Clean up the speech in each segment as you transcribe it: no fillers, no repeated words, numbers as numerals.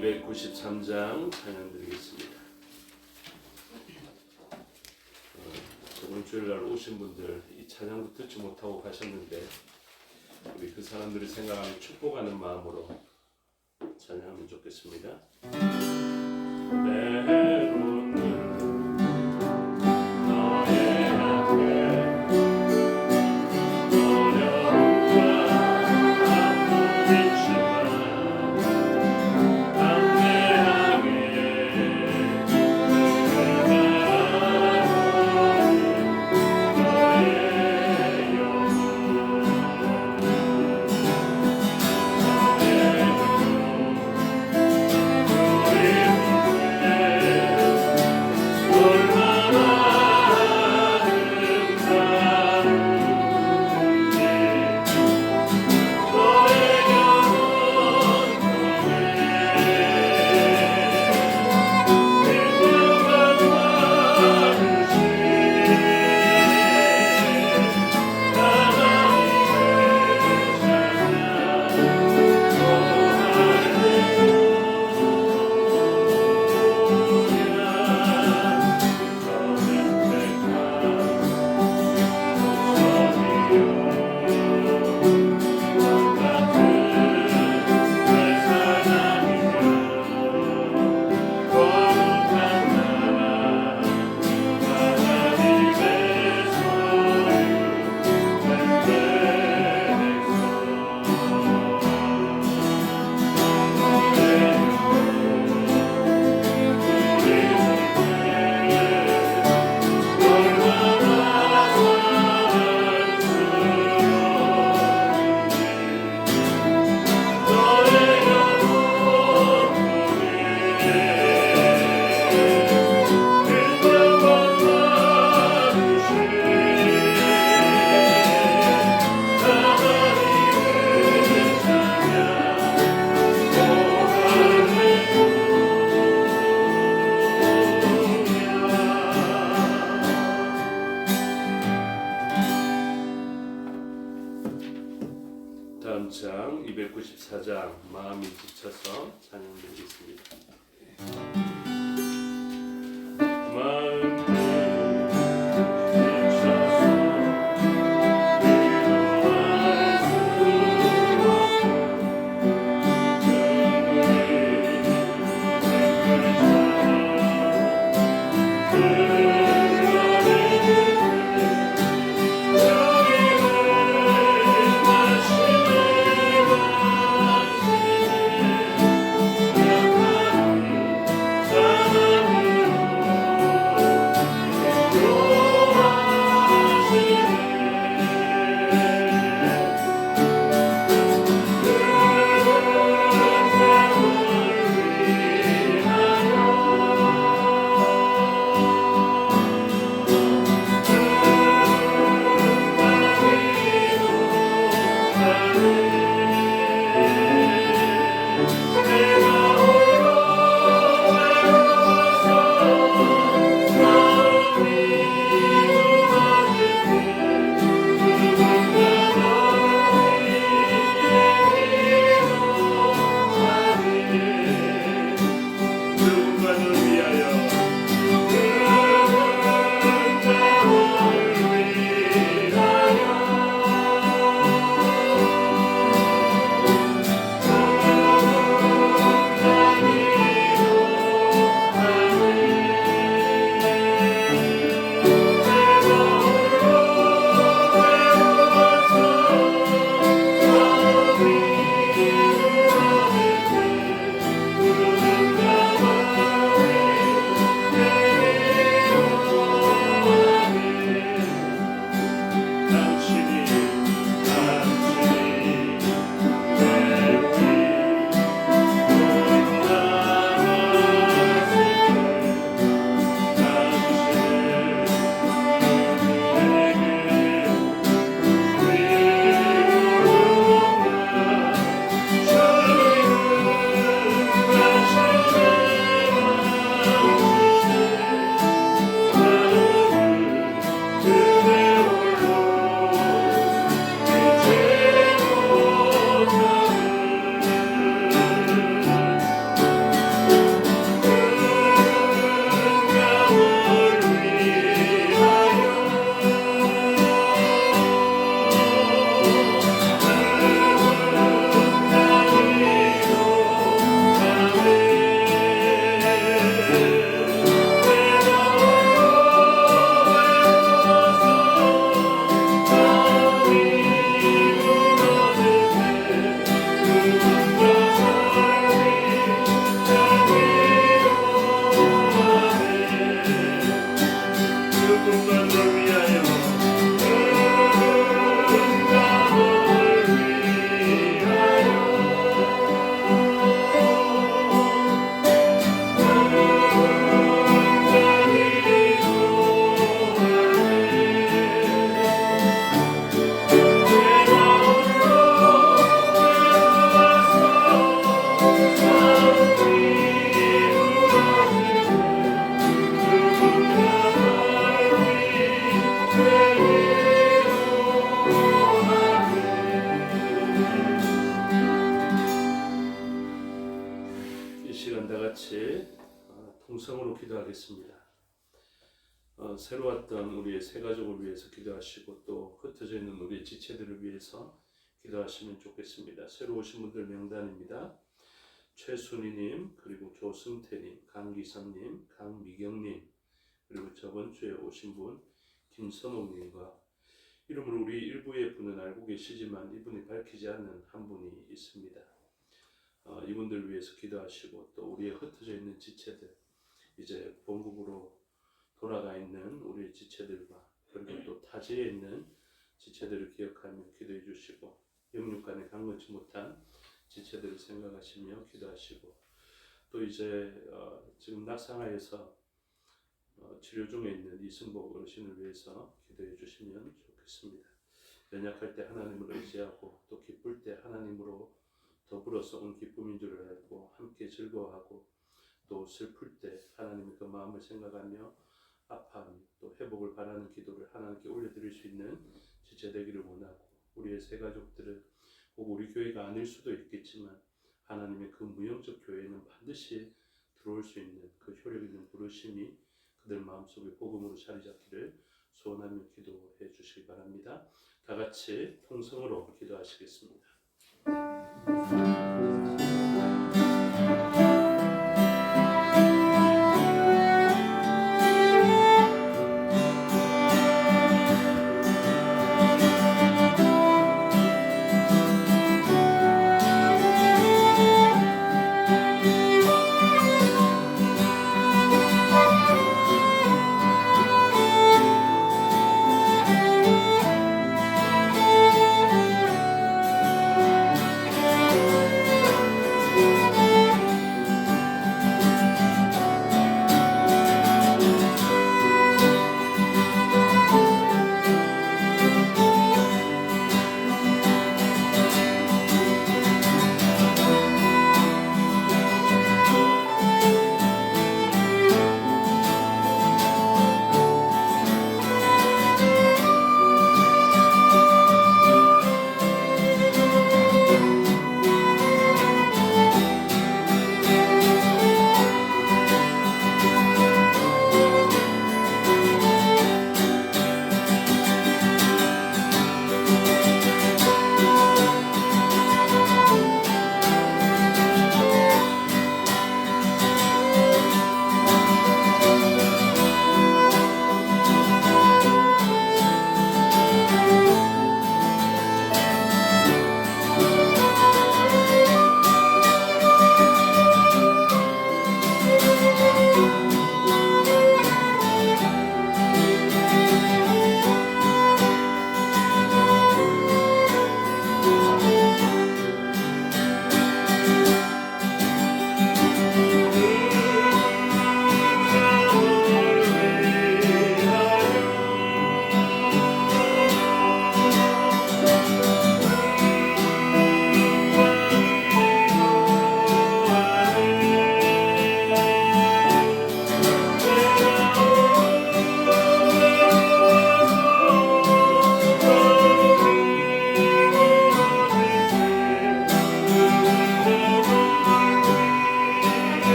293장 찬양 드리겠습니다. 저번 주일날 오신 분들 이 찬양도 듣지 못하고 가셨는데 우리 그 사람들이 생각하는 축복하는 마음으로 찬양하면 좋겠습니다. 때로는 너의 앞에 다음 장 294장 마음이 지쳐서 찬양 드리겠습니다. 시간 다 같이 통성으로 기도하겠습니다. 새로 왔던 우리의 새 가족을 위해서 기도하시고 또 흩어져 있는 우리의 지체들을 위해서 기도하시면 좋겠습니다. 새로 오신 분들 명단입니다. 최순희님, 그리고 조승태님, 강기성님, 강미경님, 그리고 저번 주에 오신 분 김선옥님과 이름을 우리 일부의 분은 알고 계시지만 이분이 밝히지 않는 한 분이 있습니다. 이분들 위해서 기도하시고 또 우리의 흩어져 있는 지체들, 이제 본국으로 돌아가 있는 우리의 지체들과 그리고 또 타지에 있는 지체들을 기억하며 기도해 주시고 영육간에 강건치 못한 지체들을 생각하시며 기도하시고 또 이제 지금 낙상하에서 치료 중에 있는 이승복 어르신을 위해서 기도해 주시면 좋겠습니다. 연약할 때 하나님을 의지하고 또 기쁠 때 하나님으로 더불어서 온 기쁨인 줄 알고 함께 즐거워하고 또 슬플 때 하나님의 그 마음을 생각하며 아파하며 또 회복을 바라는 기도를 하나님께 올려드릴 수 있는 지체 되기를 원하고 우리의 새 가족들은 꼭 우리 교회가 아닐 수도 있겠지만 하나님의 그 무형적 교회에는 반드시 들어올 수 있는 그 효력 있는 부르심이 그들 마음속에 복음으로 자리 잡기를 소원하며 기도해 주시기 바랍니다. 다 같이 통성으로 기도하시겠습니다.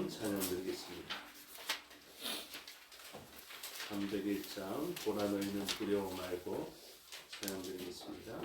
찬양 드리겠습니다. 301장 보라 너희는 두려워 말고 찬양 드리겠습니다.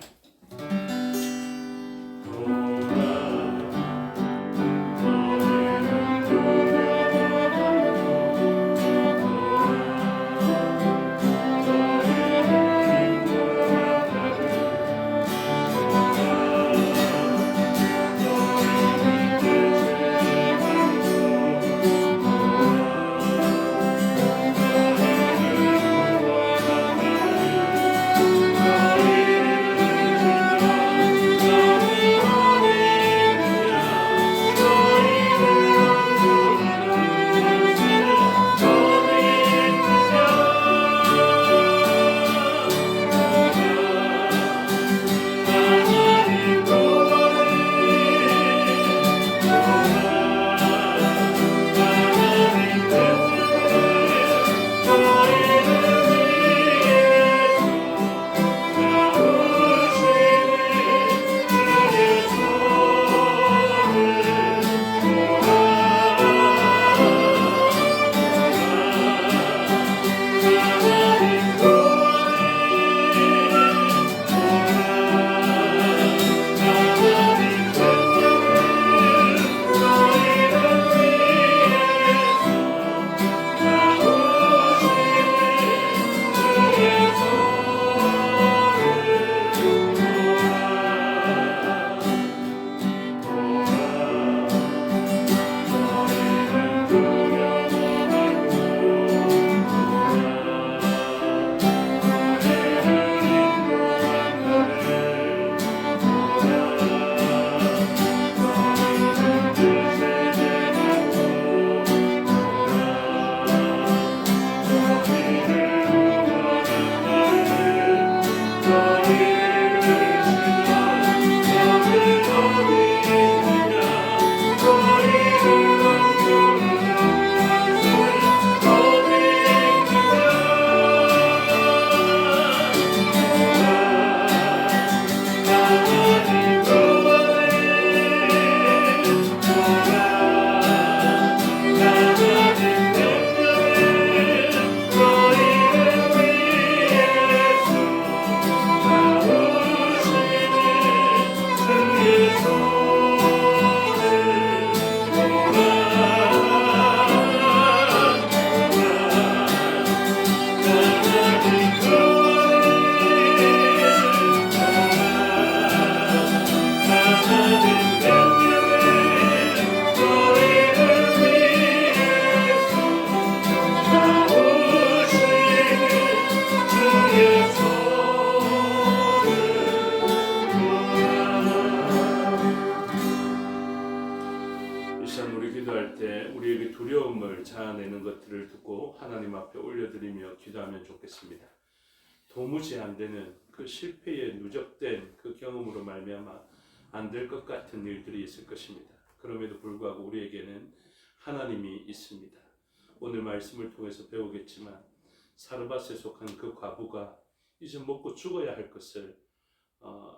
오늘 자아내는 것들을 두고 하나님 앞에 올려드리며 기도하면 좋겠습니다. 도무지 안 되는 그 실패에 누적된 그 경험으로 말미암아 안 될 것 같은 일들이 있을 것입니다. 그럼에도 불구하고 우리에게는 하나님이 있습니다. 오늘 말씀을 통해서 배우겠지만 사르밧에 속한 그 과부가 이제 먹고 죽어야 할 것을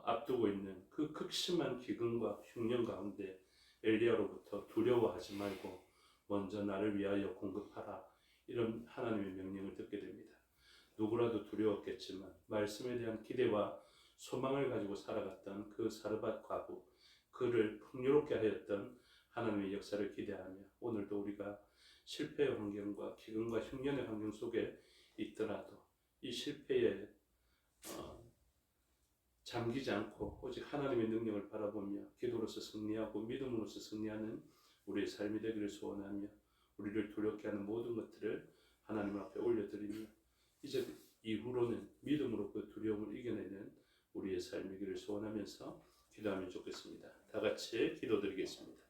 앞두고 있는 그 극심한 기근과 흉년 가운데 엘리야로부터 두려워하지 말고 먼저 나를 위하여 공급하라, 이런 하나님의 명령을 듣게 됩니다. 누구라도 두려웠겠지만 말씀에 대한 기대와 소망을 가지고 살아갔던 그 사르밧 과부, 그를 풍요롭게 하였던 하나님의 역사를 기대하며 오늘도 우리가 실패의 환경과 기근과 흉년의 환경 속에 있더라도 이 실패에 잠기지 않고 오직 하나님의 능력을 바라보며 기도로서 승리하고 믿음으로서 승리하는 우리의 삶이 되기를 소원하며 우리를 두렵게 하는 모든 것들을 하나님 앞에 올려드리며 이제 이후로는 믿음으로 그 두려움을 이겨내는 우리의 삶이기를 소원하면서 기도하면 좋겠습니다. 다 같이 기도드리겠습니다.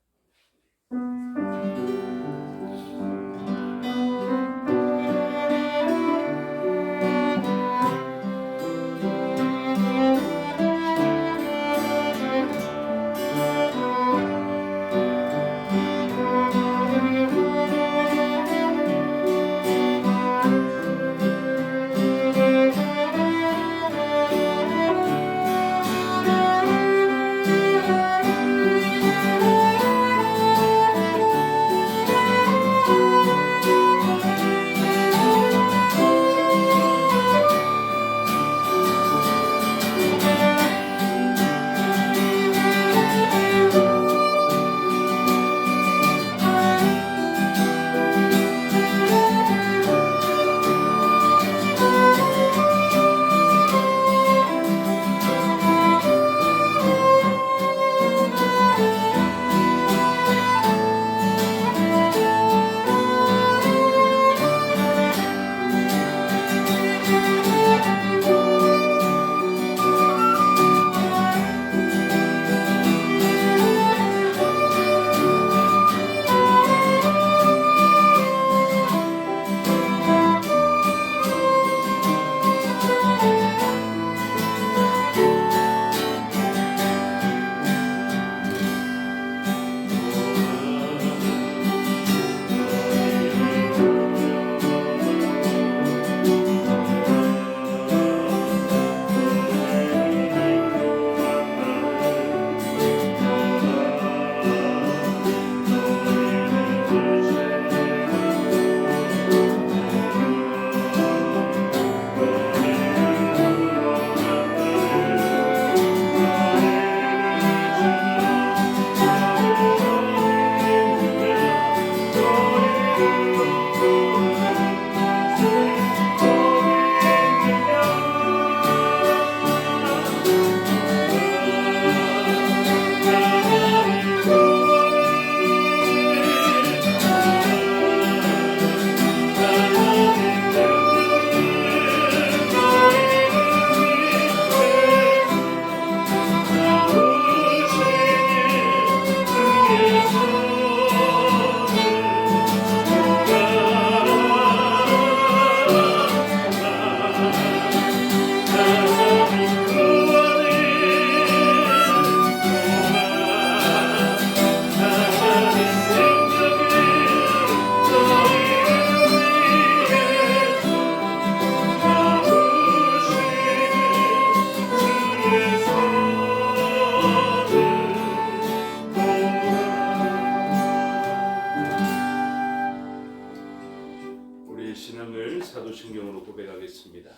사도신경으로 고백하겠습니다.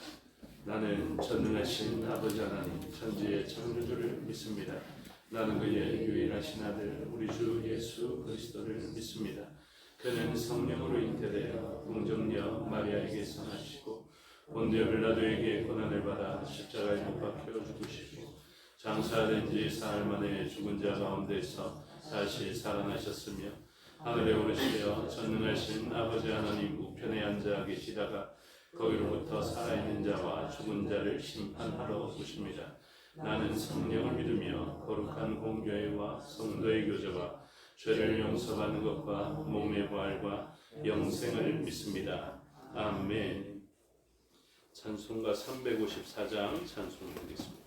나는 전능하신 아버지 하나님 천지의 창조주를 믿습니다. 나는 그의 유일하신 아들 우리 주 예수 그리스도를 믿습니다. 그는 성령으로 잉태되어 동정녀 마리아에게서 나시고 본디오 빌라도에게 고난을 받아 십자가에 못 박혀 죽으시고 장사된 지 사흘 만에 죽은 자 가운데서 다시 살아나셨으며 하늘에 오르시려 전능하신 아버지 하나님 우편에 앉아 계시다가 거기로부터 살아있는 자와 죽은 자를 심판하러 오십니다. 나는 성령을 믿으며 거룩한 공교회와 성도의 교제와 죄를 용서받는 것과 몸의 부활과 영생을 믿습니다. 아멘. 찬송가 354장 찬송 드리겠습니다.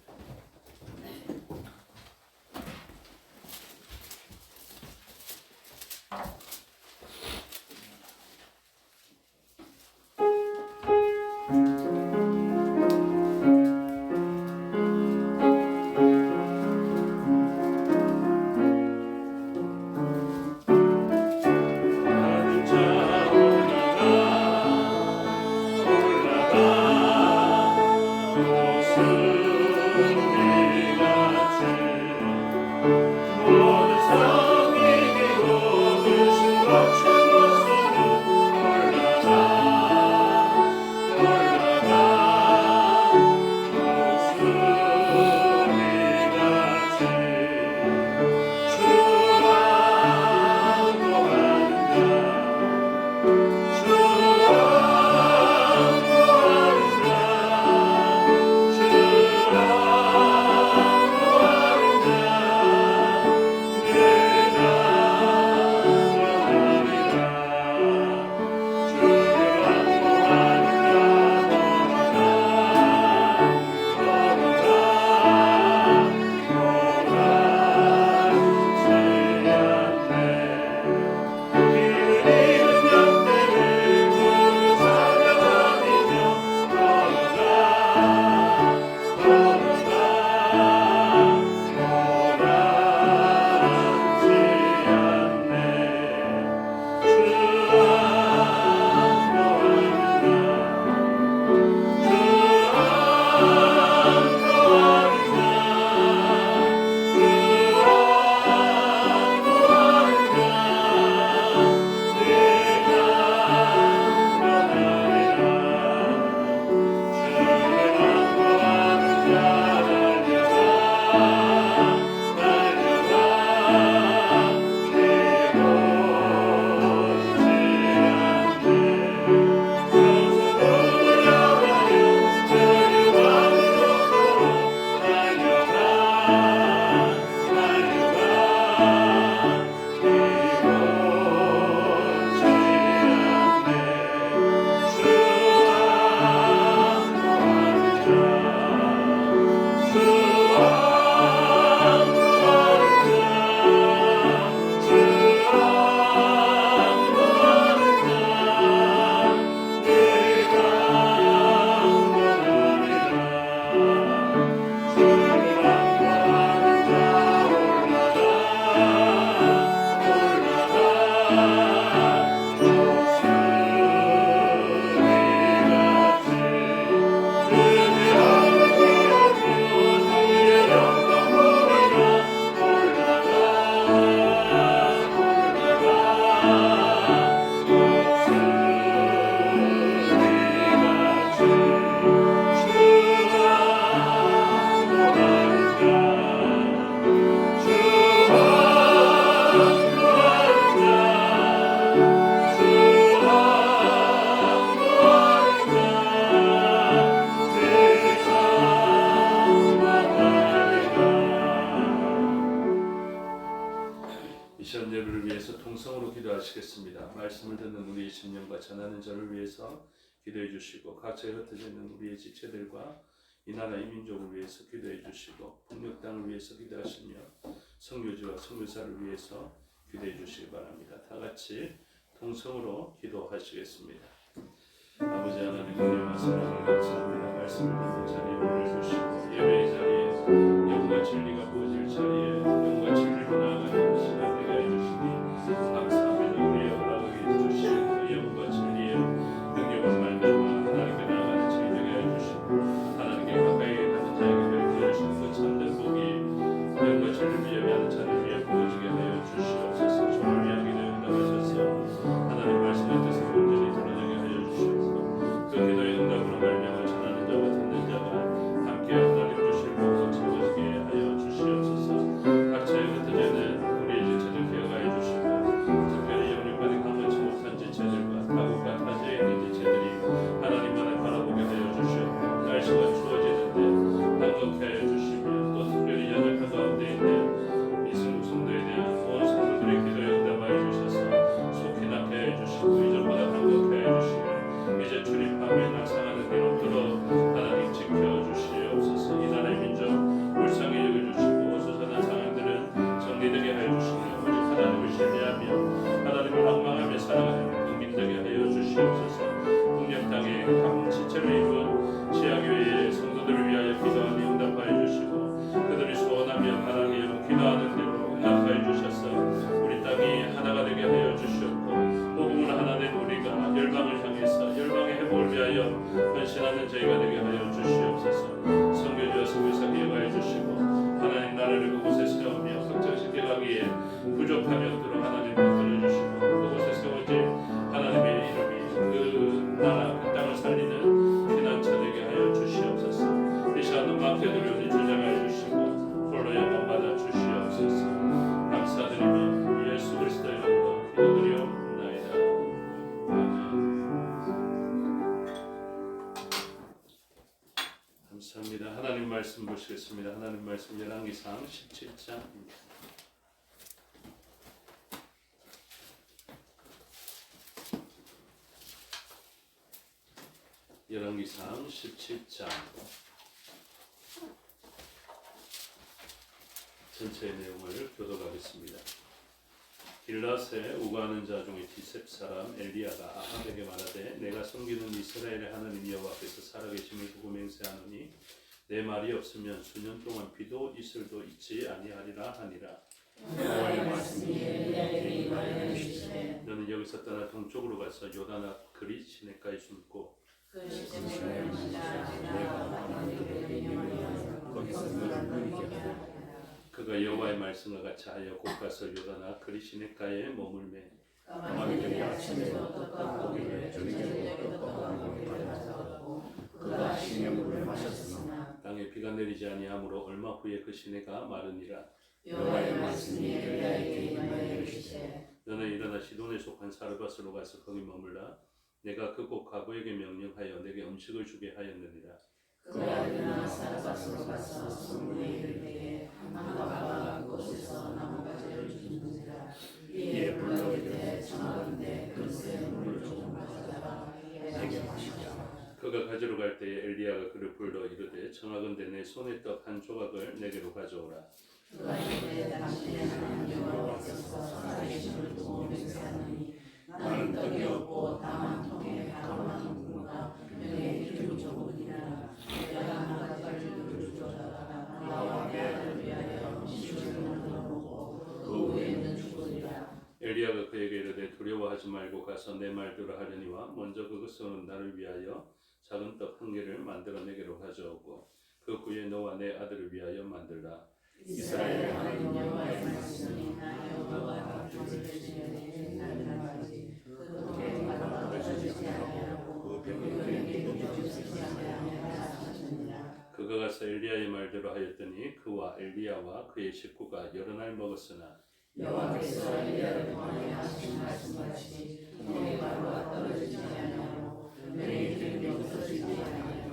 기도하시겠습니다. 말씀을 듣는 우리의 심령과 전하는 저를 위해서 기도해 주시고 각처에 흩어져 있는 우리의 지체들과 이 나라 이 민족을 위해서 기도해 주시고 북녘 땅을 위해서 기도하시며 선교지와 선교사를 위해서 기도해 주시기 바랍니다. 다 같이 통성으로 기도하시겠습니다. 아버지 하나님 은혜와 사랑을 감사합니다. 말씀을 듣는 자리에 오늘 주시고 예배의 자리에 영과 진리가 부어질 자리에 영과 진리로 나아가는 시간 되게 해주시니 감사합니다. 우리의 허락하게 해주신 그 영과 진리의 능력을 말미암아 하나님께 나아가는 자리 되게 해주시고 하나님께 가까이 가는 자에게 베풀어 주시는 그 참된 복이 영과 진리를 예배하는 자를 위해 부어지게 하여 주시옵소서. 저를 위하게 응답하셔서 하나님 말씀의 뜻을 온전히 드러내게 하여 주시옵소서. 그 기도의 응답으로 말미암아 전하는 자와 듣는 자가 함께 하나님 주실 복을 채워지게 하여 주시옵소서. 각처에 흩어져 있는 우리의 지체들 기억하여 주시고 특별히 영육간에 강건치 못한 지체들과 타국과 타지에 있는 지체들이 하나님만을 바라보게 하여 주시옵고 날씨가 추워지는데 반갑게 하여 주시며 또 특별히 연약한 가운데 있는 이승우 감사하며 하나님 기도하는 대로 응답하여 주셔서 우리 땅이 하나가 되게 하여 주셨고 복음을 하나 된 우리가 열방을 향해서 열방의 회복을 위하여 헌신하는 저희가 되게 하여 주시옵소서. 선교지와 선교사 기억하여 주시고 하나님 나라를 그곳에 세우며 확장시켜가기에 부족함이 없도록 하나님 이끌어 주시고 그곳에 세워질 하나님의 이름이 그 나라 그 땅을 살리는 피난처 되게 하여 주시옵소서. 이 시간은 마케드를 주장하여 주시고 홀로 영광 받아 주시옵소서. 감사드리며 예수 그리스도의 이름으로 기도드리옵나이다. 아멘. 감사합니다. 하나님 말씀 보시겠습니다. 하나님 말씀 열왕기상 17장입니다. 열왕기상 17장 전체의 내용을 교독하겠습니다. 길라스에 우거하는 자 중에 디셉 사람 엘리야가 아합에게 말하되 내가 섬기는 이스라엘의 하나님 여호와께서 살아계심을 두고 맹세하노니 내 말이 없으면 수년 동안 비도 이슬도 있지 아니하리라 하니라. 여호와의 말씀이 엘리야에게 임하여 너는 여기서 떠나 동쪽으로 가서 요단 앞 그리 시내가에 숨고 그 시내를 만나 내가 하나님께 명령하여 거기서 너를 누리게 하라. 그가 여호와의 말씀과 같이 하여 곧 가서 요단 앞 그리 시내가에 머물매 까마귀들이 아침에도 떡과 고기를 저녁에도 떡과 고기를 가져왔고 그가 시내물을 마셨으나 땅에 비가 내리지 아니하므로 얼마 후에 그 시내가 마르니라. 여호와의 말씀이 엘리야에게 임하여 이르시되 너는 일어나 시돈에 속한 사르밧으로 가서 거기 머물라. 내가 그곳 과부에게 명령하여 내게 음식을 주게 하였느니라. 그가 일어나 사르밧으로 가서 성문에 이르되 한가가 그곳에서 나무가지를 주는지라. 이에 불러이되 청하건대 그릇에 물을 조금 가져다가 내게 마시자. 그가 가지러 갈 때에 엘리야가 그를 불러 이르되 청하건대 내 손에 떡 한 조각을 내게로 가져오라. 그가 이르되 당신의 하나님 여호와께서 살아계심을 두고 맹세하노니 나는 떡이 없고 땅 한 통에 가루 한 문과 병에 기름 조금이라. 내가 한 가지를 주어다가 나와 내 아들을 위하여 음식을 만들어 먹고 그 후에는 죽으리라. 엘리야가 그에게 이르되 두려워하지 말고 가서 내 말대로 하려니와 먼저 그것은 나를 위하여 작은 떡 한 개를 만들어 내게로 가져오고 그 후에 너와 내 아들을 위하여 만들라. 이스라엘 하나님 여호와의 말씀이 나 여호와가 주시는 날까지 그 통에 가루가 떨어지지 아니하고 그 병에 기름이 없지 아니하니라 하시니라. 그가 가서 엘리야의 말대로 하였더니 그와 엘리야와 그의 식구가 여러 날 먹었으나 여호와께서 엘리야를 통하여 하신 말씀같이 통에 가루가 떨어지지 아니하고 병에 기름이 없어지지 아니하니라.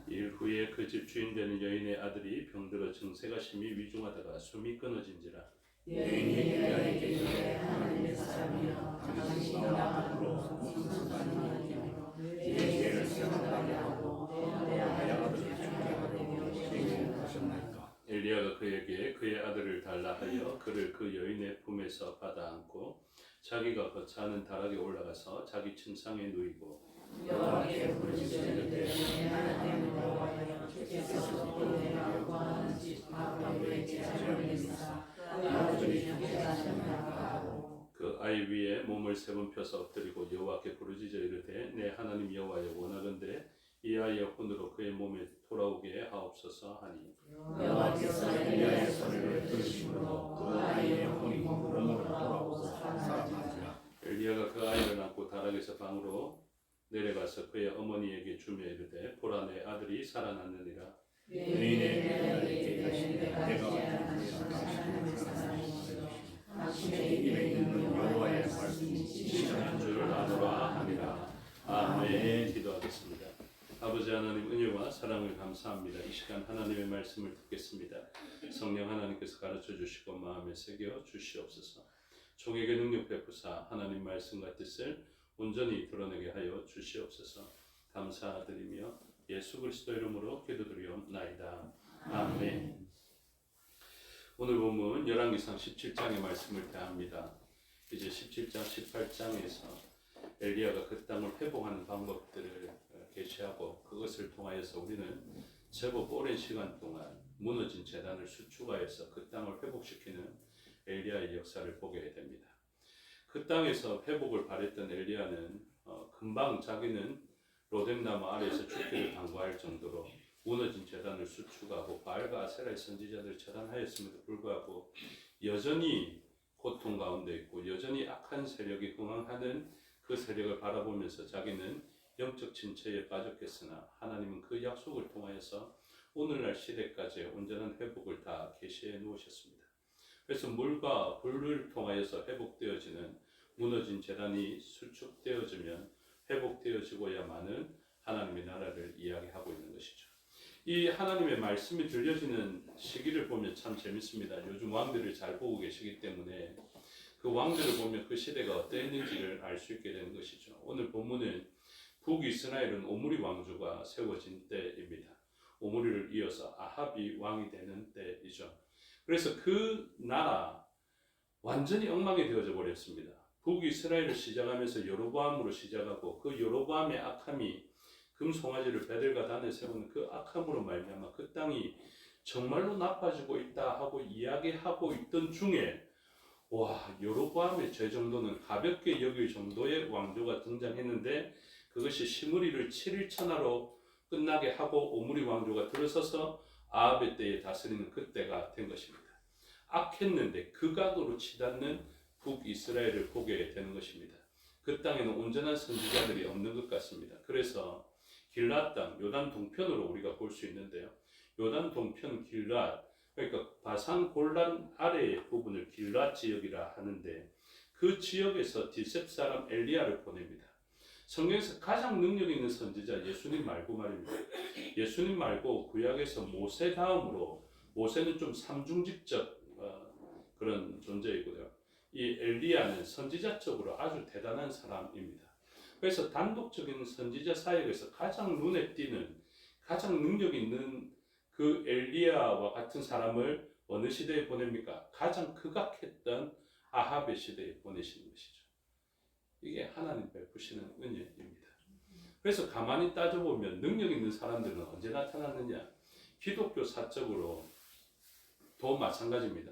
일 후에 그 집 주인 되는 여인의 아들이 병들어 증세가 심히 위중하다가 숨이 끊어진지라. 여인이 엘리야에게 이르되 하나님의 사람이여 당신이 나 앞으로 성성하느니며 내 죄를 생각하게 하고 내 아들을 죽게 하려고 계획하셨나이까. 엘리야가 그에게 그의 아들을 달라 하여 그를 그 여인의 품에서 받아 안고 자기가 거처하는 다락에 올라가서 자기 침상에 누이고 여호와께 부르짖으되 내 하나님 여호와여 주께서 또 내가 구하는 집 앞에 있지 않으리사 그 아들이 죽게 하셨나이까 하고 그 아이 위에 몸을 세 번 펴서 엎드리고 여호와께 부르짖어 이르되 내 하나님 여호와여 원하건대 이 아이의 혼으로 그의 몸에 돌아오게 하옵소서 하니 여호와께서 엘리야의 소리를 들으심으로 그 아이의 혼이 몸으로 돌아오고 살아나니라. 엘리야가 그 아이를 안고 다락에서 방으로 내려가서 그의 어머니에게 주며 이르되 보라 내 아들이 살아났느니라. 여인의 엘리야에게 이르시되 내가 하나님의 사람이시여 당신의 입에 있는 여호와의 말씀이 지시하는 줄 아노라 하니라. 아멘. 기도하겠습니다. 아버지 하나님 은혜와 사랑을 감사합니다. 이 시간 하나님의 말씀을 듣겠습니다. 성령 하나님께서 가르쳐 주시고 마음에 새겨 주시옵소서. 종에게 능력 베푸사 하나님 말씀과 뜻을 온전히 드러내게 하여 주시옵소서. 감사드리며 예수 그리스도 이름으로 기도드리옵나이다. 아멘. 오늘 본문 열왕기상 17장의 말씀을 대합니다. 이제 17장, 18장에서 엘리야가 그 땅을 회복하는 방법들을 계시하고 그것을 통하여서 우리는 제법 오랜 시간 동안 무너진 제단을 수축하여서 그 땅을 회복시키는 엘리야의 역사를 보게 됩니다. 그 땅에서 회복을 바랬던 엘리야는 금방 자기는 로뎀나무 아래에서 죽기를 당부할 정도로 무너진 제단을 수축하고 바알과 아세라의 선지자들을 처단하였음에도 불구하고 여전히 고통 가운데 있고 여전히 악한 세력이 흥황하는 그 세력을 바라보면서 자기는 영적 침체에 빠졌겠으나 하나님은 그 약속을 통하여서 오늘날 시대까지의 온전한 회복을 다 계시해 놓으셨습니다. 그래서 물과 불을 통하여서 회복되어지는 무너진 제단이 수축되어지면 회복되어지고야만은 하나님의 나라를 이야기하고 있는 것이죠. 이 하나님의 말씀이 들려지는 시기를 보면 참 재밌습니다. 요즘 왕들을 잘 보고 계시기 때문에 그 왕들을 보면 그 시대가 어떠했는지를 알 수 있게 되는 것이죠. 오늘 본문은 북이스라엘은 오므리 왕조가 세워진 때입니다. 오므리를 이어서 아합이 왕이 되는 때이죠. 그래서 그 나라 완전히 엉망이 되어져 버렸습니다. 북이스라엘을 시작하면서 여로보암으로 시작하고 그 여로보암의 악함이 금송아지를 베들과 단에 세우는 그 악함으로 말미암아 그 땅이 정말로 나빠지고 있다 하고 이야기하고 있던 중에 여로보암의 죄 정도는 가볍게 여길 정도의 왕조가 등장했는데 그것이 시므리를 7일 천하로 끝나게 하고 오므리 왕조가 들어서서 아합의 때에 다스리는 그때가 된 것입니다. 악했는데 극악으로 치닫는 북이스라엘을 보게 되는 것입니다. 그 땅에는 온전한 선지자들이 없는 것 같습니다. 그래서 길앗 땅, 요단 동편으로 우리가 볼 수 있는데요. 요단 동편 길앗, 그러니까 바산 골란 아래의 부분을 길앗 지역이라 하는데 그 지역에서 디셉 사람 엘리야를 보냅니다. 성경에서 가장 능력 있는 선지자 예수님 말고 말입니다. 예수님 말고 구약에서 모세 다음으로 모세는 좀 삼중직적 그런 존재이고요. 이 엘리야는 선지자적으로 아주 대단한 사람입니다. 그래서 단독적인 선지자 사역에서 가장 눈에 띄는 가장 능력 있는 그 엘리야와 같은 사람을 어느 시대에 보냅니까? 가장 극악했던 아합의 시대에 보내시는 것이죠. 이게 하나님 베푸시는 은혜입니다. 그래서 가만히 따져보면 능력 있는 사람들은 언제 나타났느냐? 기독교 사적으로 도 마찬가지입니다.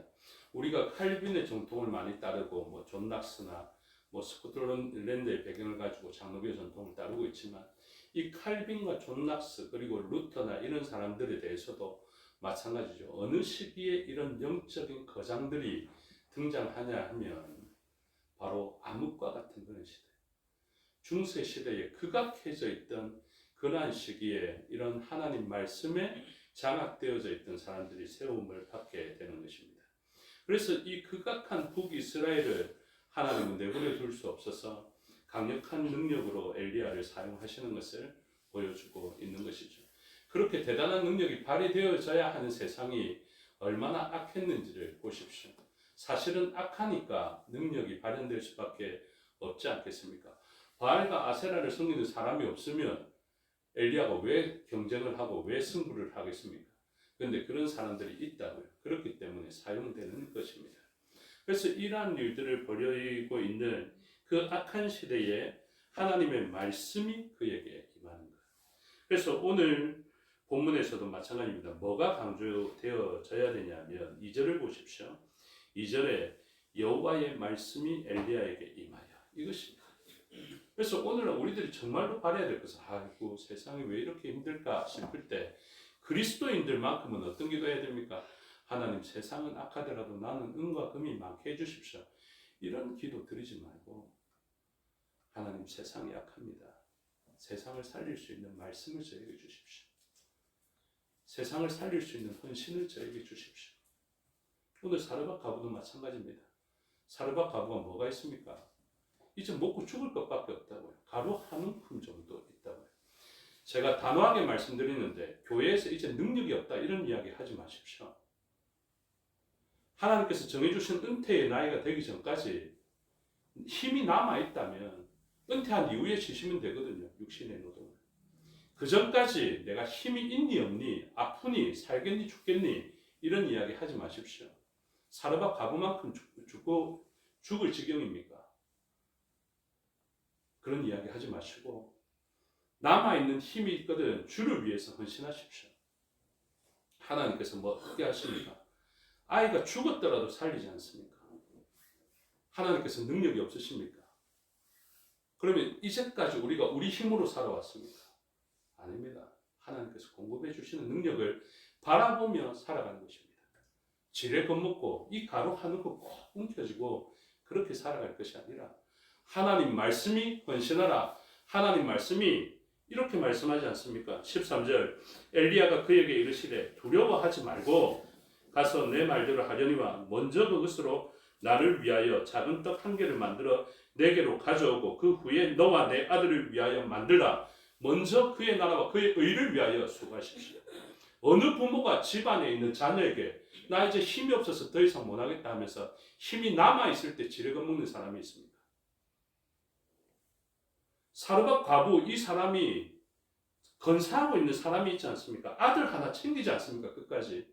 우리가 칼빈의 정통을 많이 따르고 존 낙스나 스코틀랜드의 배경을 가지고 장로교 전통을 따르고 있지만 이 칼빈과 존 낙스 그리고 루터나 이런 사람들에 대해서도 마찬가지죠. 어느 시기에 이런 영적인 거장들이 등장하냐 하면 바로 암흑과 같은 그런 시대, 중세 시대에 극악해져 있던 그러한 시기에 이런 하나님 말씀에 장악되어져 있던 사람들이 세움을 받게 되는 것입니다. 그래서 이 극악한 북이스라엘을 하나님은 내버려 둘 수 없어서 강력한 능력으로 엘리야를 사용하시는 것을 보여주고 있는 것이죠. 그렇게 대단한 능력이 발휘되어져야 하는 세상이 얼마나 악했는지를 보십시오. 사실은 악하니까 능력이 발현될 수밖에 없지 않겠습니까? 바알과 아세라를 섬기는 사람이 없으면 엘리야가 왜 경쟁을 하고 왜 승부를 하겠습니까? 그런데 그런 사람들이 있다고요. 그렇기 때문에 사용되는 것입니다. 그래서 이러한 일들을 벌이고 있는 그 악한 시대에 하나님의 말씀이 그에게 임하는 거예요. 그래서 오늘 본문에서도 마찬가지입니다. 뭐가 강조되어져야 되냐면 2절을 보십시오. 2절에 여호와의 말씀이 엘리야에게 임하여 이것입니다. 그래서 오늘은 우리들이 정말로 바라야 될 것은 아이고 세상이 왜 이렇게 힘들까 싶을 때 그리스도인들만큼은 어떤 기도해야 됩니까? 하나님 세상은 악하더라도 나는 은과 금이 많게 해주십시오. 이런 기도 드리지 말고 하나님 세상이 악합니다. 세상을 살릴 수 있는 말씀을 저에게 주십시오. 세상을 살릴 수 있는 헌신을 저에게 주십시오. 오늘 사르밧 가부도 마찬가지입니다. 사르밧 가부가 뭐가 있습니까? 이제 먹고 죽을 것밖에 없다고요. 가루 한 움큼 정도 있다고요. 제가 단호하게 말씀드리는데 교회에서 이제 능력이 없다 이런 이야기 하지 마십시오. 하나님께서 정해주신 은퇴의 나이가 되기 전까지 힘이 남아있다면 은퇴한 이후에 쉬시면 되거든요. 육신의 노동을. 그 전까지 내가 힘이 있니 없니 아프니 살겠니 죽겠니 이런 이야기 하지 마십시오. 사르밧 가부만큼 죽을 지경입니까? 그런 이야기 하지 마시고 남아있는 힘이 있거든 주를 위해서 헌신하십시오. 하나님께서 뭐 어떻게 하십니까? 아이가 죽었더라도 살리지 않습니까? 하나님께서 능력이 없으십니까? 그러면 이제까지 우리가 우리 힘으로 살아왔습니까? 아닙니다. 하나님께서 공급해 주시는 능력을 바라보며 살아가는 것입니다. 지레 겁먹고 이 가루 하는 거 꼭 움켜쥐고 그렇게 살아갈 것이 아니라 하나님 말씀이 헌신하라. 하나님 말씀이 이렇게 말씀하지 않습니까? 13절 엘리야가 그에게 이르시되 두려워하지 말고 가서 내 말대로 하려니와 먼저 그것으로 나를 위하여 작은 떡 한 개를 만들어 내게로 가져오고 그 후에 너와 내 아들을 위하여 만들라. 먼저 그의 나라와 그의 의를 위하여 수고하십시오. 어느 부모가 집안에 있는 자녀에게 나 이제 힘이 없어서 더 이상 못하겠다 하면서 힘이 남아있을 때 지레거 먹는 사람이 있습니까? 사르밧 과부 이 사람이 건사하고 있는 사람이 있지 않습니까? 아들 하나 챙기지 않습니까? 끝까지.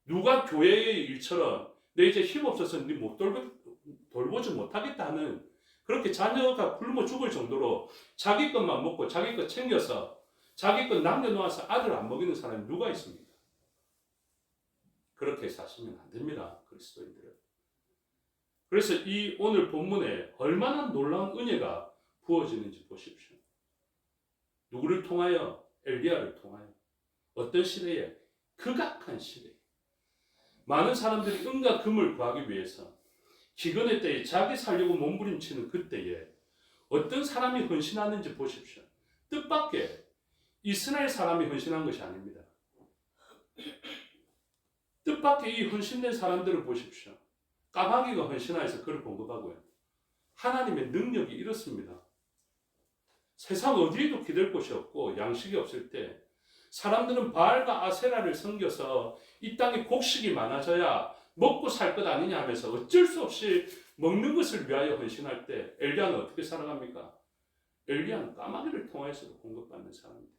누가 교회의 일처럼 내 이제 힘 없어서 네 못 돌보지 못하겠다 하는 그렇게 자녀가 굶어 죽을 정도로 자기 것만 먹고 자기 것 챙겨서 자기 것 남겨놓아서 아들 안 먹이는 사람이 누가 있습니까? 그렇게 사시면 안 됩니다. 그리스도인들은. 그래서 이 오늘 본문에 얼마나 놀라운 은혜가 부어지는지 보십시오. 누구를 통하여? 엘리야를 통하여. 어떤 시대에? 극악한 시대에. 많은 사람들이 은과 금을 구하기 위해서 기근의 때에 자기 살려고 몸부림치는 그때에 어떤 사람이 헌신하는지 보십시오. 뜻밖의 이스라엘 사람이 헌신한 것이 아닙니다. 뜻밖의 이 헌신된 사람들을 보십시오. 까마귀가 헌신하여서 그를 공급하고요. 하나님의 능력이 이렇습니다. 세상 어디에도 기댈 곳이 없고 양식이 없을 때 사람들은 바알과 아세라를 섬겨서 이 땅에 곡식이 많아져야 먹고 살 것 아니냐 하면서 어쩔 수 없이 먹는 것을 위하여 헌신할 때 엘리야는 어떻게 살아갑니까? 엘리야는 까마귀를 통해서도 공급받는 사람입니다.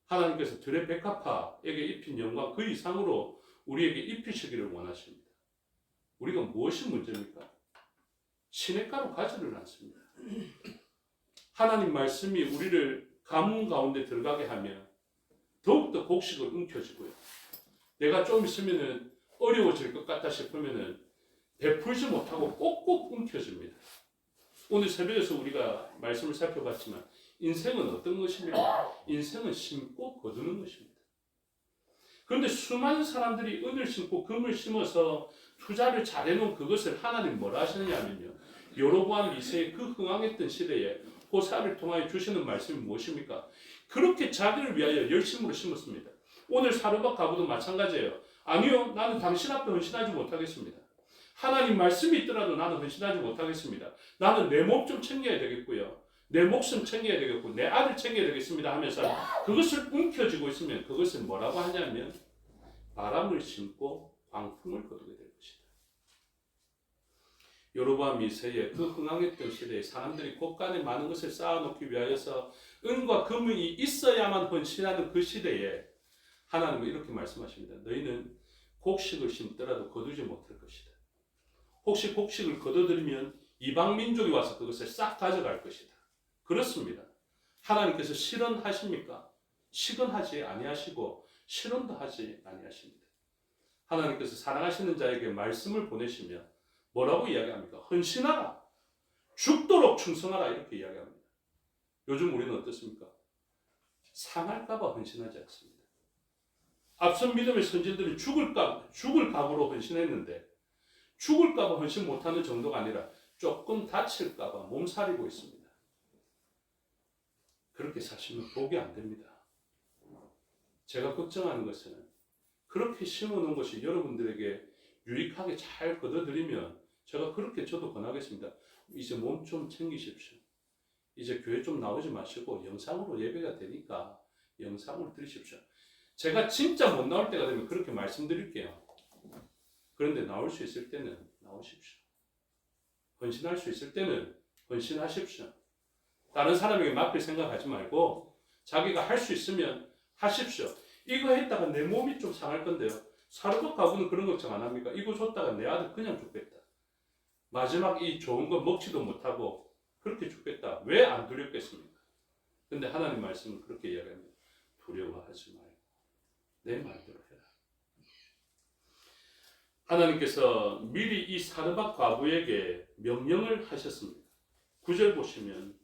하나님께서 들의 백합화에게 입힌 영광 그 이상으로 우리에게 입히시기를 원하십니다. 우리가 무엇이 문제입니까? 시냇가로 가지를 않습니다. 하나님 말씀이 우리를 가뭄 가운데 들어가게 하면 더욱더 곡식을 움켜쥐고요. 내가 좀 있으면 어려워질 것 같다 싶으면 베풀지 못하고 꼭꼭 움켜집니다. 오늘 새벽에서 우리가 말씀을 살펴봤지만 인생은 어떤 것입니까? 인생은 심고 거두는 것입니다. 그런데 수많은 사람들이 은을 심고 금을 심어서 투자를 잘해놓은 그것을 하나님 뭐라 하시느냐 하면요. 여로보암 2세의 그 흥황했던 시대에 호사를 통하여 주시는 말씀이 무엇입니까? 그렇게 자기를 위하여 열심으로 심었습니다. 오늘 사르밧 과부도 마찬가지예요. 아니요, 나는 당신 앞에 헌신하지 못하겠습니다. 하나님 말씀이 있더라도 나는 헌신하지 못하겠습니다. 나는 내 몸 좀 챙겨야 되겠고요. 내 목숨 챙겨야 되겠고 내 아들 챙겨야 되겠습니다 하면서 그것을 움켜쥐고 있으면 그것을 뭐라고 하냐면 바람을 심고 광풍을 거두게 될 것이다. 여로보암 2세의 그 흥황했던 시대에 사람들이 곳간에 많은 것을 쌓아놓기 위하여서 은과 금이 있어야만 헌신하는 그 시대에 하나님은 이렇게 말씀하십니다. 너희는 곡식을 심더라도 거두지 못할 것이다. 혹시 곡식을 거둬들이면 이방 민족이 와서 그것을 싹 가져갈 것이다. 그렇습니다. 하나님께서 실언하십니까? 실언하지 아니하시고 실언도 하지 아니하십니다. 하나님께서 사랑하시는 자에게 말씀을 보내시며 뭐라고 이야기합니까? 헌신하라. 죽도록 충성하라 이렇게 이야기합니다. 요즘 우리는 어떻습니까? 상할까 봐 헌신하지 않습니다. 앞선 믿음의 선진들은 죽을 각오로 헌신했는데 죽을까 봐 헌신 못하는 정도가 아니라 조금 다칠까 봐 몸살이고 있습니다. 그렇게 사시면 복이 안 됩니다. 제가 걱정하는 것은 그렇게 심어놓은 것이 여러분들에게 유익하게 잘 걷어들이면 제가 그렇게 저도 권하겠습니다. 이제 몸 좀 챙기십시오. 이제 교회 좀 나오지 마시고 영상으로 예배가 되니까 영상으로 들으십시오. 제가 진짜 못 나올 때가 되면 그렇게 말씀드릴게요. 그런데 나올 수 있을 때는 나오십시오. 헌신할 수 있을 때는 헌신하십시오. 다른 사람에게 맡길 생각하지 말고 자기가 할 수 있으면 하십시오. 이거 했다가 내 몸이 좀 상할 건데요. 사르밧 과부는 그런 걱정 안 합니까? 이거 줬다가 내 아들 그냥 죽겠다. 마지막 이 좋은 거 먹지도 못하고 그렇게 죽겠다. 왜 안 두렵겠습니까? 근데 하나님 말씀은 그렇게 이야기합니다. 두려워하지 말고 내 말대로 해라. 하나님께서 미리 이 사르밧 과부에게 명령을 하셨습니다. 9절 보시면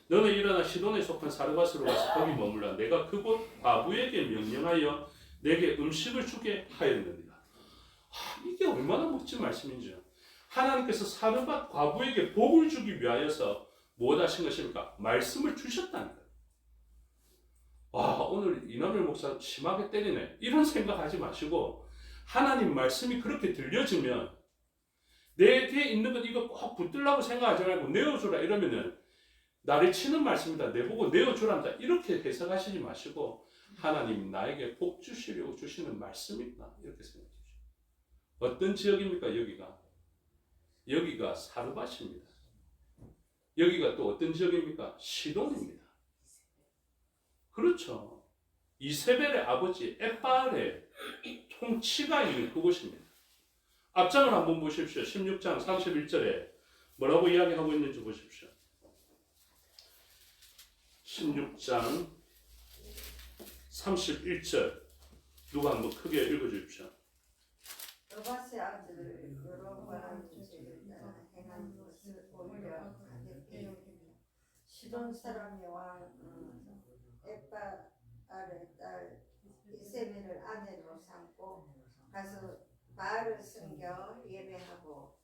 너는 일어나 시돈에 속한 사르밧으로 가서 거기 머물라. 내가 그곳 과부에게 명령하여 내게 음식을 주게 하였느니라. 이게 얼마나 멋진 말씀인지요. 하나님께서 사르밧 과부에게 복을 주기 위하여서 무엇 하신 것입니까? 말씀을 주셨다는 거예요. 와, 오늘 이남일 목사 심하게 때리네. 이런 생각하지 마시고 하나님 말씀이 그렇게 들려지면 내게 있는 것 이거 꼭 붙들라고 생각하지 말고 내어주라 이러면은 나를 치는 말씀이다. 내보고 내어주란다. 이렇게 해석하시지 마시고 하나님 나에게 복 주시려고 주시는 말씀이구나. 이렇게 생각해 주십시오. 어떤 지역입니까? 여기가 사르밧입니다. 여기가 또 어떤 지역입니까? 시돈입니다. 그렇죠. 이세벨의 아버지 엣바알의 통치가 있는 그곳입니다. 앞장을 한번 보십시오. 16장 31절에 뭐라고 이야기하고 있는지 보십시오. 16장 31절 누가 한번 크게 읽어주십시오. 여호와의 아들 여로보암 죄를 따라 행한 것을 오히려 가볍게 시돈 사람의 왕 엣바알의 딸 이세벨을 아내로 삼고 가서 바알을 섬겨 예배하고.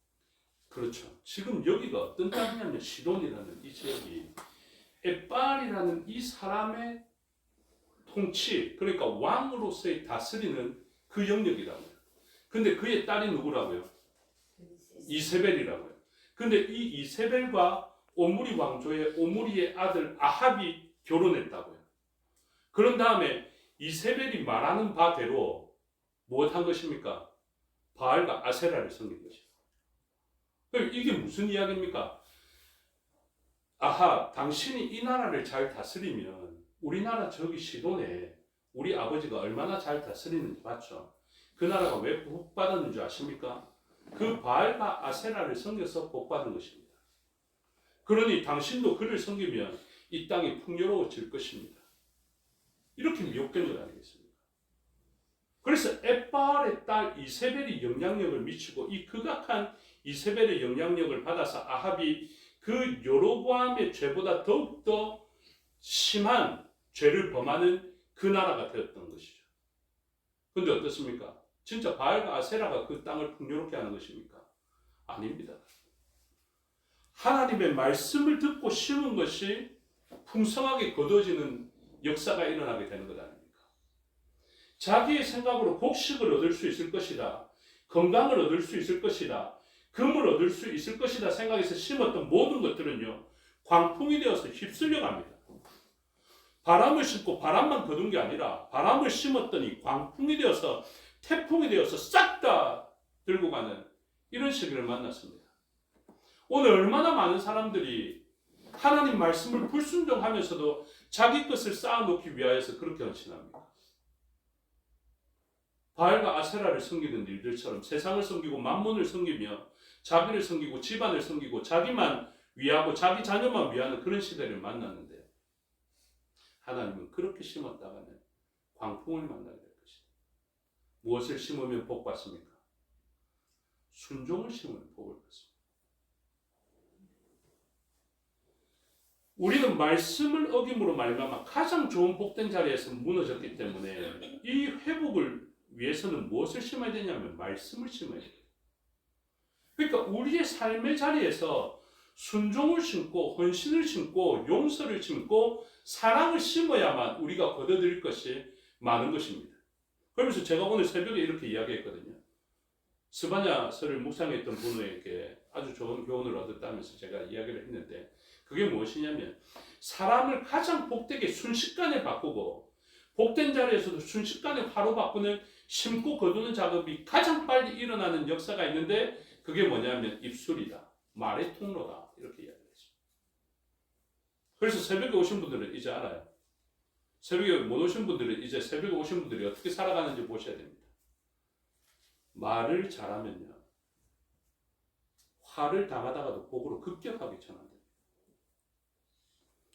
그렇죠. 지금 여기가 어떤 땅이냐면 시돈이라는 이 지역이 엣바알이라는 이 사람의 통치, 그러니까 왕으로서의 다스리는 그 영역이라고요. 근데 그의 딸이 누구라고요? 이세벨이라고요. 근데 이 이세벨과 오므리 왕조의 오므리의 아들 아합이 결혼했다고요. 그런 다음에 이세벨이 말하는 바대로 무엇한 것입니까? 바알과 아세라를 섬긴 것이죠. 이게 무슨 이야기입니까? 아하, 당신이 이 나라를 잘 다스리면 우리나라 저기 시돈에 우리 아버지가 얼마나 잘 다스리는지 봤죠? 그 나라가 왜 복받았는 줄 아십니까? 그 바알과 아세라를 섬겨서 복받은 것입니다. 그러니 당신도 그를 섬기면 이 땅이 풍요로워질 것입니다. 이렇게 미혹된 것 아니겠습니까? 그래서 엣바알의 딸 이세벨이 영향력을 미치고 이 극악한 이세벨의 영향력을 받아서 아합이 그 여로보암의 죄보다 더욱더 심한 죄를 범하는 그 나라가 되었던 것이죠. 그런데 어떻습니까? 진짜 바알과 아세라가 그 땅을 풍요롭게 하는 것입니까? 아닙니다. 하나님의 말씀을 듣고 심은 것이 풍성하게 거두어지는 역사가 일어나게 되는 것 아닙니까? 자기의 생각으로 곡식을 얻을 수 있을 것이다. 건강을 얻을 수 있을 것이다. 금을 얻을 수 있을 것이다 생각해서 심었던 모든 것들은요, 광풍이 되어서 휩쓸려 갑니다. 바람을 심고 바람만 거둔 게 아니라 바람을 심었더니 광풍이 되어서 태풍이 되어서 싹 다 들고 가는 이런 시기를 만났습니다. 오늘 얼마나 많은 사람들이 하나님 말씀을 불순종하면서도 자기 것을 쌓아놓기 위하여서 그렇게 헌신합니다. 바알과 아세라를 섬기는 일들처럼 세상을 섬기고 만몬을 섬기며 자기를 섬기고 집안을 섬기고 자기만 위하고 자기 자녀만 위하는 그런 시대를 만났는데 하나님은 그렇게 심었다가는 광풍을 만나게 될 것이다. 무엇을 심으면 복 받습니까? 순종을 심으면 복을 받습니다. 우리는 말씀을 어김으로 말미암아 가장 좋은 복된 자리에서 무너졌기 때문에 이 회복을 위해서는 무엇을 심어야 되냐면 말씀을 심어야 돼요. 그러니까 우리의 삶의 자리에서 순종을 심고 헌신을 심고 용서를 심고 사랑을 심어야만 우리가 거둬들일 것이 많은 것입니다. 그러면서 제가 오늘 새벽에 이렇게 이야기했거든요. 스바냐서를 묵상했던 분에게 아주 좋은 교훈을 얻었다면서 제가 이야기를 했는데 그게 무엇이냐면 사람을 가장 복되게 순식간에 바꾸고 복된 자리에서도 순식간에 화로 바꾸는 심고 거두는 작업이 가장 빨리 일어나는 역사가 있는데 그게 뭐냐면 입술이다. 말의 통로다. 이렇게 이야기했습니다. 그래서 새벽에 오신 분들은 이제 알아요. 새벽에 못 오신 분들은 이제 새벽에 오신 분들이 어떻게 살아가는지 보셔야 됩니다. 말을 잘하면요. 화를 당하다가도 복으로 급격하게 전환됩니다.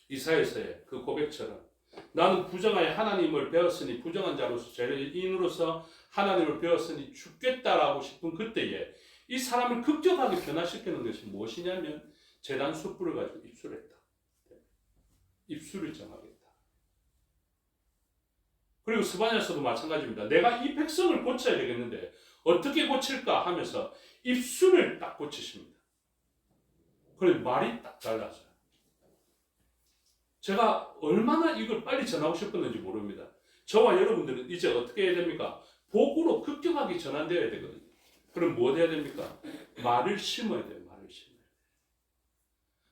이사야서의 그 고백처럼 나는 부정하여 하나님을 배웠으니 부정한 자로서 죄인으로서 하나님을 배웠으니 죽겠다라고 싶은 그때에 이 사람을 급격하게 변화시키는 것이 무엇이냐면 제단 숯불을 가지고 입술했다. 입술을 정하겠다. 그리고 스바냐서도 마찬가지입니다. 내가 이 백성을 고쳐야 되겠는데 어떻게 고칠까 하면서 입술을 딱 고치십니다. 그래 말이 딱 달라져요. 제가 얼마나 이걸 빨리 전하고 싶었는지 모릅니다. 저와 여러분들은 이제 어떻게 해야 됩니까? 복으로 급격하게 전환되어야 되거든요. 그럼 뭐 해야 됩니까? 말을 심어야 돼요. 말을 심어야 돼요.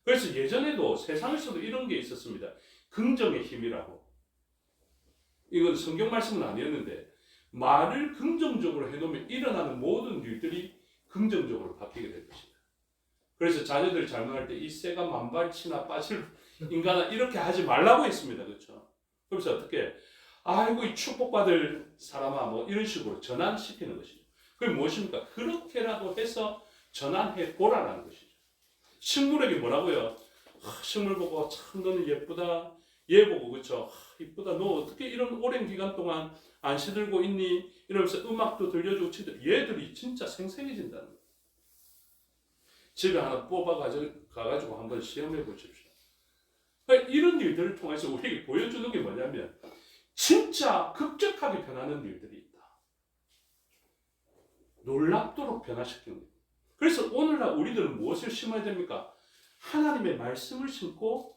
그래서 예전에도 세상에서도 이런 게 있었습니다. 긍정의 힘이라고. 이건 성경 말씀은 아니었는데 말을 긍정적으로 해놓으면 일어나는 모든 일들이 긍정적으로 바뀌게 될 것입니다. 그래서 자녀들 잘못할 때 이 새가 만발치나 빠질 인간아 이렇게 하지 말라고 했습니다. 그렇죠? 그래서 어떻게 아이고 이 축복받을 사람아 뭐 이런 식으로 전환시키는 것이죠. 그게 무엇입니까? 그렇게라도 해서 전환해 보라라는 것이죠. 식물에게 뭐라고요? 식물 보고 참 너는 예쁘다. 얘 보고 그렇죠? 이쁘다. 너 어떻게 이런 오랜 기간 동안 안 시들고 있니? 이러면서 음악도 들려주고 친들 얘들이 진짜 생생해진다는 거예요. 집에 하나 뽑아가지고 한번 시험해 보십시오. 그러니까 이런 일들을 통해서 우리에게 보여주는 게 뭐냐면 진짜 급격하게 변하는 일들이 있다. 놀랍도록 변화시키는 거예요. 그래서 오늘날 우리들은 무엇을 심어야 됩니까? 하나님의 말씀을 심고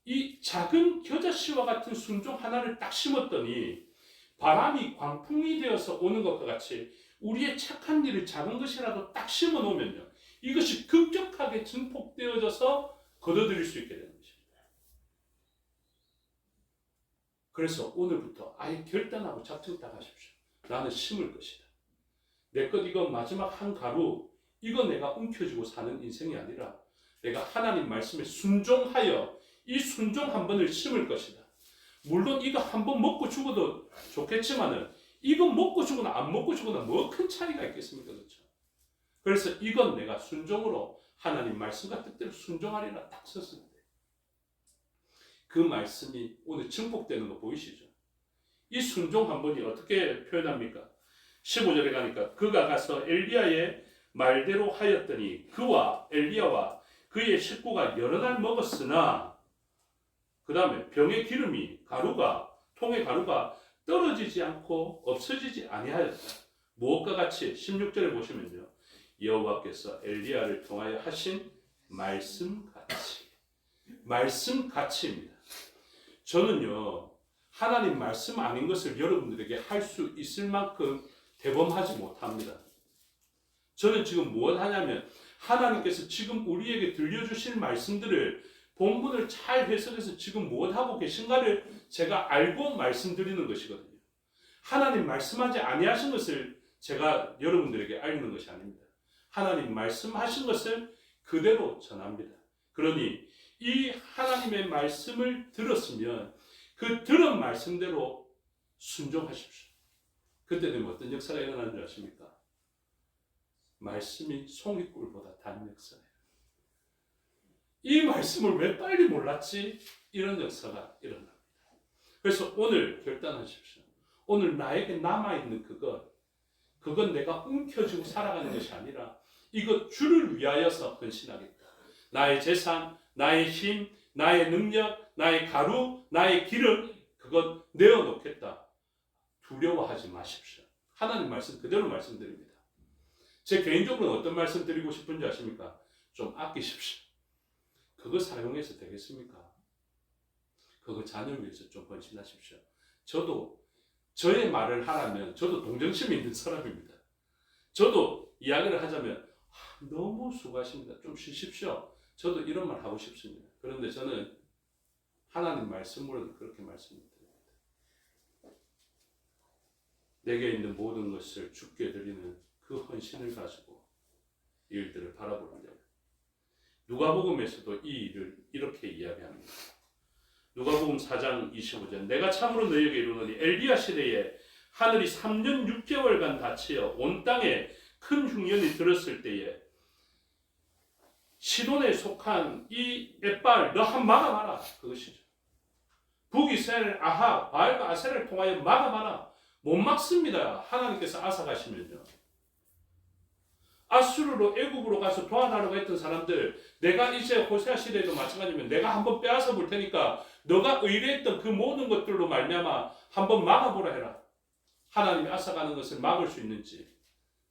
이 작은 겨자씨와 같은 순종 하나를 딱 심었더니 바람이 광풍이 되어서 오는 것과 같이 우리의 착한 일을 작은 것이라도 딱 심어 놓으면요. 이것이 급격하게 증폭되어져서 거둬들일 수 있게 되는 것입니다. 그래서 오늘부터 아예 결단하고 작정 딱 하십시오. 나는 심을 것이다. 내 것 이거 마지막 한 가루 이거 내가 움켜쥐고 사는 인생이 아니라 내가 하나님 말씀에 순종하여 이 순종 한 번을 심을 것이다. 물론 이거 한 번 먹고 죽어도 좋겠지만은 이거 먹고 죽거나 안 먹고 죽거나 뭐 큰 차이가 있겠습니까? 그렇죠? 그래서 이건 내가 순종으로 하나님 말씀과 뜻대로 순종하리라 딱 썼을 때 그 말씀이 오늘 증폭되는 거 보이시죠? 이 순종 한 번이 어떻게 표현합니까? 15절에 가니까 그가 가서 엘리야의 말대로 하였더니 그와 엘리야와 그의 식구가 여러 날 먹었으나 그 다음에 병의 기름이 통의 가루가 떨어지지 않고 없어지지 아니하였다. 무엇과 같이 16절에 보시면요. 여호와께서 엘리야를 통하여 하신 말씀같이입니다. 저는요. 하나님 말씀 아닌 것을 여러분들에게 할 수 있을 만큼 대범하지 못합니다. 저는 지금 무엇 하냐면 하나님께서 지금 우리에게 들려주실 말씀들을 본문을 잘 해석해서 지금 무엇 하고 계신가를 제가 알고 말씀드리는 것이거든요. 하나님 말씀하지 아니하신 것을 제가 여러분들에게 알리는 것이 아닙니다. 하나님 말씀하신 것을 그대로 전합니다. 그러니 이 하나님의 말씀을 들었으면 그 들은 말씀대로 순종하십시오. 그때 되면 어떤 역사가 일어나는 줄 아십니까? 말씀이 송이꿀보다 단 역사예요. 이 말씀을 왜 빨리 몰랐지? 이런 역사가 일어납니다. 그래서 오늘 결단하십시오. 오늘 나에게 남아있는 그건 내가 움켜쥐고 살아가는 것이 아니라 이것 주를 위하여서 헌신하겠다. 나의 재산, 나의 힘, 나의 능력, 나의 가루, 나의 기름 그건 내어놓겠다. 두려워하지 마십시오. 하나님 말씀 그대로 말씀드립니다. 제 개인적으로는 어떤 말씀 드리고 싶은지 아십니까? 좀 아끼십시오. 그거 사용해서 되겠습니까? 그거 자녀를 위해서 좀 헌신하십시오. 저도 저의 말을 하라면 저도 동정심이 있는 사람입니다. 저도 이야기를 하자면 너무 수고하십니다. 좀 쉬십시오. 저도 이런 말 하고 싶습니다. 그런데 저는 하나님 말씀으로도 그렇게 말씀드립니다. 내게 있는 모든 것을 주께 드리는 그 헌신을 가지고 일들을 바라보는데 누가복음에서도 이 일을 이렇게 이야기합니다. 누가복음 4장 25절 내가 참으로 너희에게 이르노니 엘리야 시대에 하늘이 3년 6개월간 닫히어 온 땅에 큰 흉년이 들었을 때에 시돈에 속한 이 엣발 너 한 막아봐라 그것이죠. 북이스라엘 아합, 바알과 아세라를 통하여 막아봐라. 못 막습니다. 하나님께서 앗아가시면요. 아수르로 애굽으로 가서 도와달라고 했던 사람들, 내가 이제 호세아 시대에도 마찬가지면 내가 한번 빼앗아 볼 테니까 너가 의뢰했던 그 모든 것들로 말미암아 한번 막아보라 해라. 하나님이 앗아가는 것을 막을 수 있는지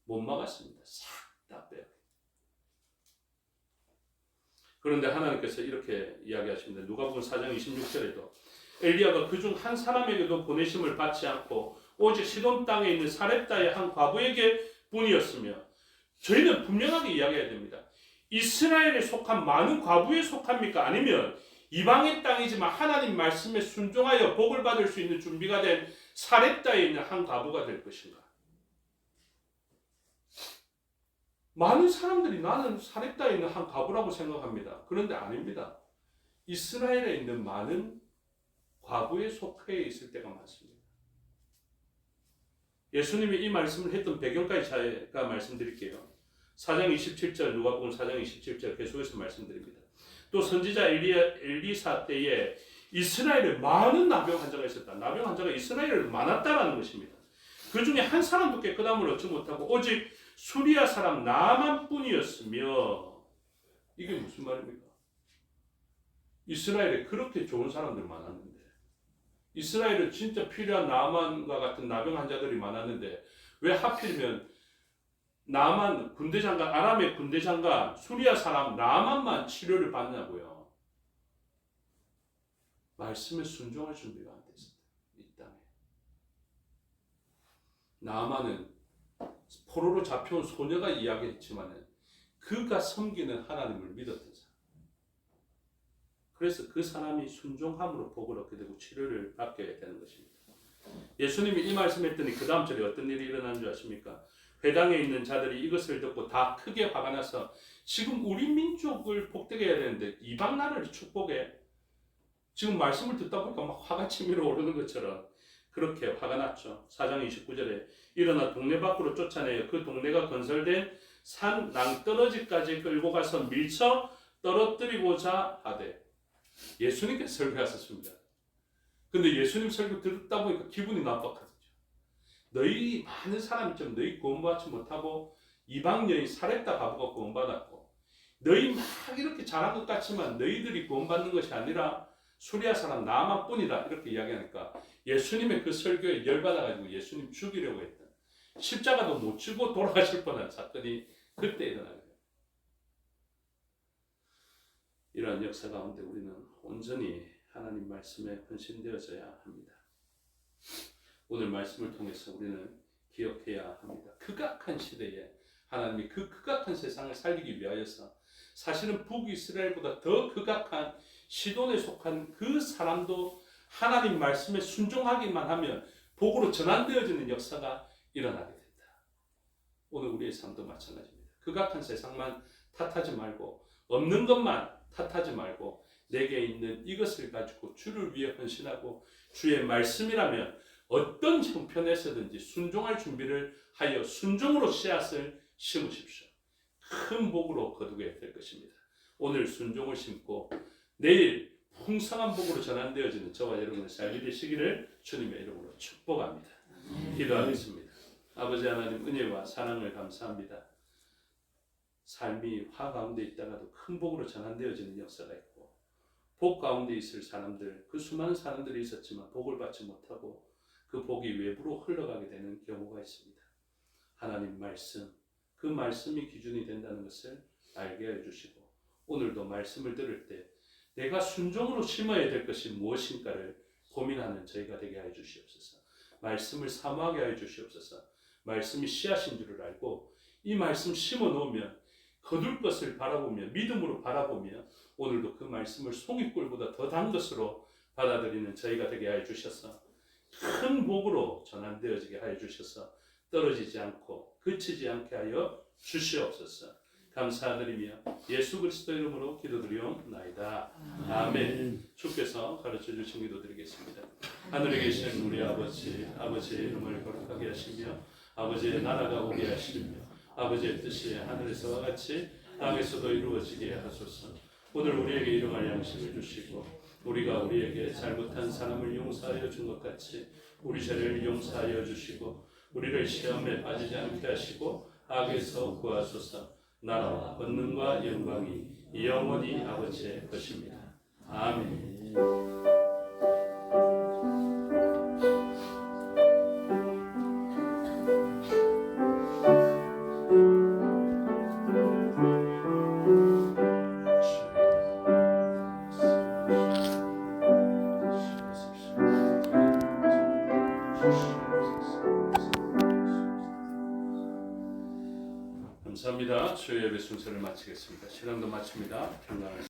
못 막았습니다. 싹 다 빼요. 그런데 하나님께서 이렇게 이야기하십니다. 누가복음 4장 26절에도 엘리야가 그중 한 사람에게도 보내심을 받지 않고 오직 시돈 땅에 있는 사렙다의 한 과부에게 뿐이었으며, 저희는 분명하게 이야기해야 됩니다. 이스라엘에 속한 많은 과부에 속합니까? 아니면 이방의 땅이지만 하나님 말씀에 순종하여 복을 받을 수 있는 준비가 된 사렙다에 있는 한 과부가 될 것인가? 많은 사람들이 나는 사렙다에 있는 한 과부라고 생각합니다. 그런데 아닙니다. 이스라엘에 있는 많은 과부에 속해 있을 때가 많습니다. 예수님이 이 말씀을 했던 배경까지 제가 말씀드릴게요. 4장 27절, 누가복음 4장 27절 계속해서 말씀드립니다. 또 선지자 엘리사 때에 이스라엘에 많은 나병 환자가 있었다. 나병 환자가 이스라엘에 많았다라는 것입니다. 그 중에 한 사람도 깨끗함을 얻지 못하고 오직 수리아 사람 나만뿐이었으며, 이게 무슨 말입니까? 이스라엘에 그렇게 좋은 사람들 많았는데, 이스라엘은 진짜 필요한 나만과 같은 나병 환자들이 많았는데 왜 하필이면 나만 군대장관, 아람의 군대장관 수리아 사람 나만만 치료를 받냐고요. 말씀에 순종할 준비가 안 됐습니다. 이 땅에 나만은 포로로 잡혀온 소녀가 이야기했지만 그가 섬기는 하나님을 믿었던 사람. 그래서 그 사람이 순종함으로 복을 얻게 되고 치료를 받게 되는 것입니다. 예수님이 이 말씀했더니 그 다음 절에 어떤 일이 일어난 줄 아십니까? 회당에 있는 자들이 이것을 듣고 다 크게 화가 나서 지금 우리 민족을 복되게 해야 되는데 이방 나라를 축복해. 지금 말씀을 듣다 보니까 막 화가 치밀어 오르는 것처럼 그렇게 화가 났죠. 4장 29절에 일어나 동네 밖으로 쫓아내어 그 동네가 건설된 산 낭떠러지까지 끌고 가서 밀쳐 떨어뜨리고자 하되. 예수님께서 설교하셨습니다. 근데 예수님 설교 듣다 보니까 기분이 나빴거든요. 너희 많은 사람이 좀 너희 구원받지 못하고 이방 여인 사렙다 과부가 구원받았고 너희 막 이렇게 잘한 것 같지만 너희들이 구원받는 것이 아니라 수리아 사람 나만뿐이다 이렇게 이야기하니까 예수님의 그 설교에 열받아가지고 예수님 죽이려고 했던, 십자가도 못 지고 돌아가실 뻔한 사건이 그때 일어나게 됩니다. 이러한 역사 가운데 우리는 온전히 하나님 말씀에 헌신되어져야 합니다. 오늘 말씀을 통해서 우리는 기억해야 합니다. 극악한 시대에 하나님이 그 극악한 세상을 살리기 위하여서 사실은 북이스라엘보다 더 극악한 시돈에 속한 그 사람도 하나님 말씀에 순종하기만 하면 복으로 전환되어지는 역사가 일어나게 된다. 오늘 우리의 삶도 마찬가지입니다. 극악한 세상만 탓하지 말고 없는 것만 탓하지 말고 내게 있는 이것을 가지고 주를 위해 헌신하고 주의 말씀이라면 어떤 형편에서든지 순종할 준비를 하여 순종으로 씨앗을 심으십시오. 큰 복으로 거두게 될 것입니다. 오늘 순종을 심고 내일 풍성한 복으로 전환되어지는 저와 여러분의 삶이 되시기를 주님의 이름으로 축복합니다. 기도하겠습니다. 아버지 하나님 은혜와 사랑을 감사합니다. 삶이 화 가운데 있다가도 큰 복으로 전환되어지는 역사가 있고 복 가운데 있을 사람들, 그 수많은 사람들이 있었지만 복을 받지 못하고 그 복이 외부로 흘러가게 되는 경우가 있습니다. 하나님 말씀, 그 말씀이 기준이 된다는 것을 알게 해주시고 오늘도 말씀을 들을 때 내가 순종으로 심어야 될 것이 무엇인가를 고민하는 저희가 되게 해 주시옵소서. 말씀을 사모하게 해 주시옵소서. 말씀이 씨앗인 줄을 알고 이 말씀 심어 놓으면 거둘 것을 바라보며 믿음으로 바라보며 오늘도 그 말씀을 송이꿀보다 더 단 것으로 받아들이는 저희가 되게 하여 주셔서 큰 복으로 전환되어지게 하여 주셔서 떨어지지 않고 그치지 않게 하여 주시옵소서. 감사드리며 예수 그리스도 이름으로 기도드리옵나이다. 아멘. 주께서 가르쳐 주신 기도 드리겠습니다. 하늘에 계신 우리 아버지, 아버지의 이름을 거룩하게 하시며 아버지의 나라가 오게 하시며 아버지의 뜻이 하늘에서와 같이 땅에서도 이루어지게 하소서. 오늘 우리에게 일용할 양식을 주시고 우리가 우리에게 잘못한 사람을 용서하여 준 것 같이 우리 죄를 용서하여 주시고 우리를 시험에 빠지지 않게 하시고 악에서 구하소서. 나라와 권능과 영광이 영원히 아버지의 것입니다. 아멘. 감사합니다. 주의 예배 순서를 마치겠습니다. 신앙도 마칩니다. 평강하십시오.